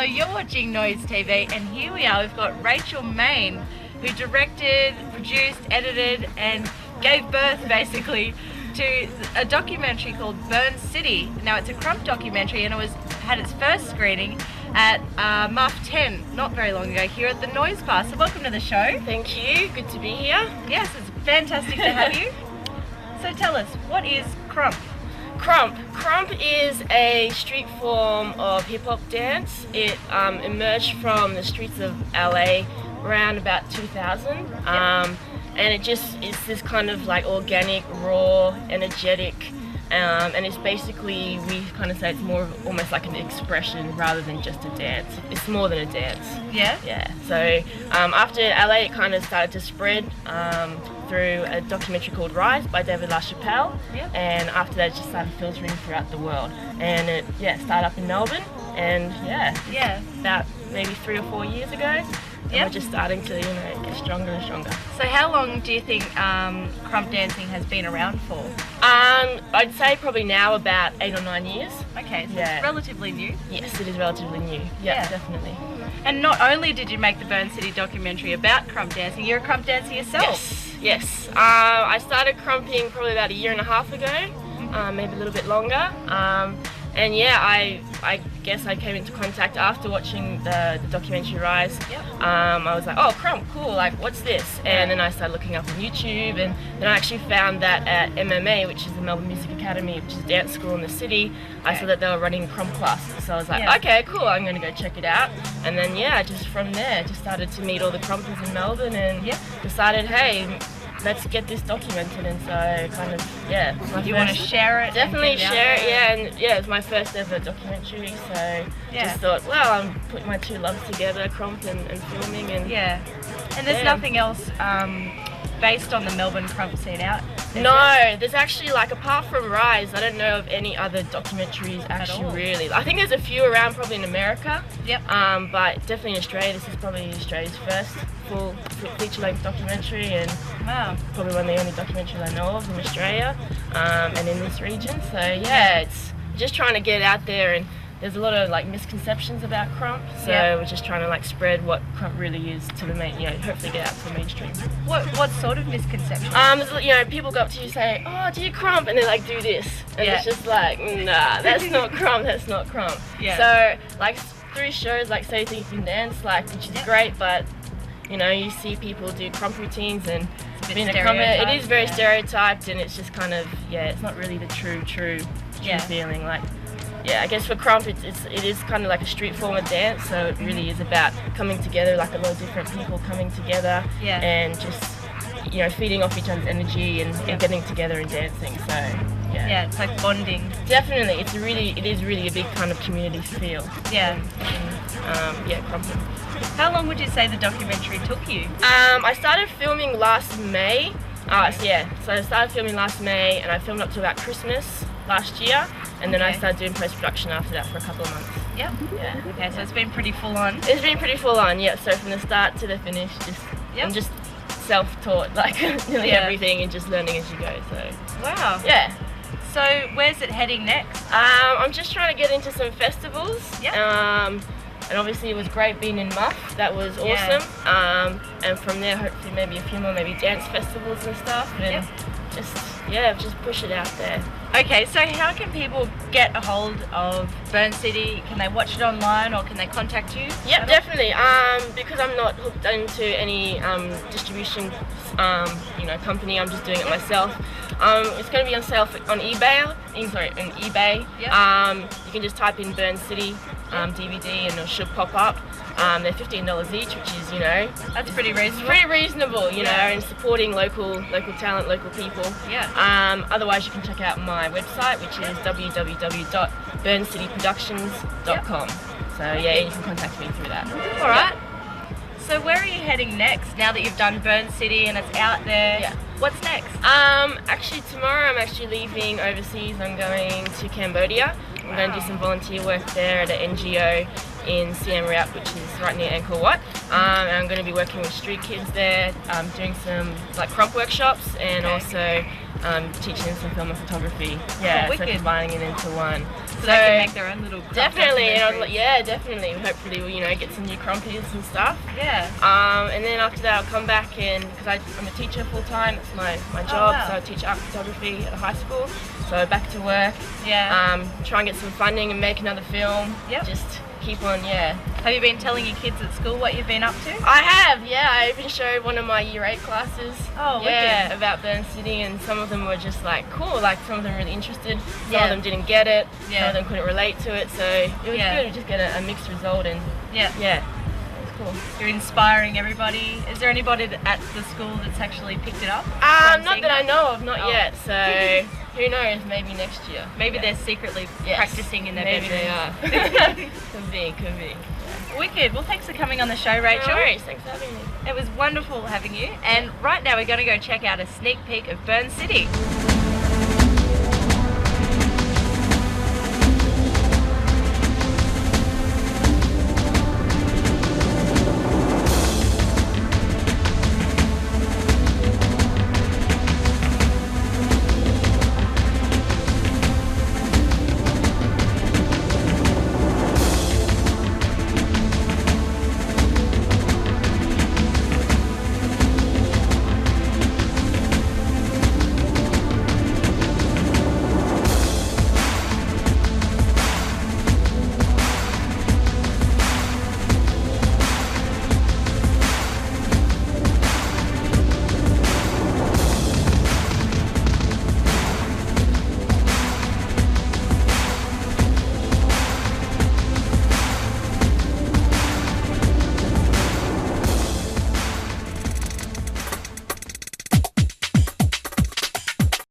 you're watching Noise TV, and here we are. We've got Rachel Main, who directed, produced, edited, and gave birth basically to a documentary called Burncity. Now it's a Crump documentary, and it had its first screening at MUF 10 not very long ago here at the Noise Bar. So welcome to the show. Thank you. Good to be here. Yes, it's fantastic to have you. So tell us, what is Crump? Crump is a street form of hip-hop dance. It emerged from the streets of LA around about 2000. And it just is this kind of like organic, raw, energetic, and it's basically, we kind of say it's more of almost like an expression rather than just a dance. It's more than a dance. Yeah? Yeah. So after LA, it kind of started to spread through a documentary called Rise by David LaChapelle. Yep. And after that, it just started filtering throughout the world. And it, started up in Melbourne, and about maybe 3 or 4 years ago. And we're just starting to, get stronger and stronger. So how long do you think Crump dancing has been around for? I'd say probably now about 8 or 9 years. Okay, so it's relatively new. Yes, it is relatively new. Yeah, definitely. And not only did you make the Burncity documentary about Crump dancing, you're a Crump dancer yourself. Yes. I started crumping probably about 1.5 years ago, maybe a little bit longer. And I guess I came into contact after watching the documentary Rise. I was like, oh, Crump, cool, like what's this? And then I started looking up on YouTube, and then I actually found that at MMA, which is the Melbourne Music Academy, which is a dance school in the city, I saw that they were running Crump classes. So I was like, okay, cool, I'm going to go check it out. And then just from there, just started to meet all the Crumpers in Melbourne, and decided, hey, let's get this documented. And so kind of, you want to share it? Definitely share it, and it's my first ever documentary, so just thought, well, I'm putting my two loves together, Crump and filming, and and there's nothing else based on the Melbourne Crump scene out? No, there's actually, like, apart from Rise, I don't know of any other documentaries actually really. I think there's a few around probably in America, but definitely in Australia. This is probably Australia's first full feature-length documentary, and probably one of the only documentaries I know of in Australia and in this region. So it's just trying to get out there, and there's a lot of like misconceptions about Crump, so we're just trying to like spread what Crump really is to the main, hopefully get out to the mainstream. What sort of misconceptions? People go up to you and say, oh, do you Crump? And they like do this, and it's just like, nah, that's not Crump, that's not Crump. So like through shows like So You Think You Can Dance, like, which is great, but you see people do Crump routines, and being a Crumper, it is very stereotyped, and it's just kind of, it's not really the true feeling. Like, I guess for Crump, it is kind of like a street form of dance, so it really is about coming together, like a lot of different people coming together, and just, feeding off each other's energy and getting together and dancing. So, it's like bonding. Definitely, it is really a big kind of community feel. Crumping. How long would you say the documentary took you? I started filming last May. So I started filming last May, and I filmed up to about Christmas last year, and then I started doing post-production after that for a couple of months. Okay, so it's been pretty full on. It's been pretty full on, so from the start to the finish, I'm just self-taught, like nearly everything, and just learning as you go. So wow. So where's it heading next? I'm just trying to get into some festivals. And obviously it was great being in MUF, that was awesome. And from there, hopefully maybe a few more dance festivals and stuff, and just push it out there. Okay, so how can people get a hold of Burncity? Can they watch it online, or can they contact you? Yep, definitely. Because I'm not hooked into any distribution company, I'm just doing it myself. It's going to be on sale on eBay. You can just type in Burncity DVD, and it should pop up. They're $15 each, which is, that's pretty reasonable. Pretty reasonable, and supporting local talent, local people. Otherwise, you can check out my website, which is www.burncityproductions.com. So you can contact me through that. All right. So where are you heading next, now that you've done Burncity and it's out there? What's next? Actually tomorrow I'm actually leaving overseas. I'm going to Cambodia. I'm going to do some volunteer work there at an NGO in Siem Reap, which is right near Angkor Wat. And I'm going to be working with street kids there, doing some like Crump workshops, and also teaching them some film and photography. Yeah, so wicked. combining it into one. So they can make their own little crop definitely, and I was documentaries. like, yeah, definitely. Hopefully, we'll, you know, get some new crumpies and stuff. Yeah. And then after that, I'll come back and because I'm a teacher full time. It's my job. wow. So I teach art photography at a high school. So back to work. Yeah. Try and get some funding and make another film. Yep. Just keep on, yeah. Have you been telling your kids at school what you've been up to? I have, yeah. I even showed one of my Year 8 classes. Oh, yeah, wicked. about Burncity, and some of them were just like cool. Like some of them really interested. Some Yeah. of them didn't get it. Yeah. Some of them couldn't relate to it. So it was Yeah. good to just get a mixed result, and Yeah. yeah, it's cool. You're inspiring everybody. Is there anybody at the school that's actually picked it up? Not that I know of, not Oh. yet. So who knows? Maybe next year. Maybe Yeah. they're secretly Yes. practicing in their Maybe bedrooms. they are. Could be, could be. Wicked. Well, thanks for coming on the show, Rachel. No worries. Thanks for having me. It was wonderful having you. And right now we're going to go check out a sneak peek of Burncity.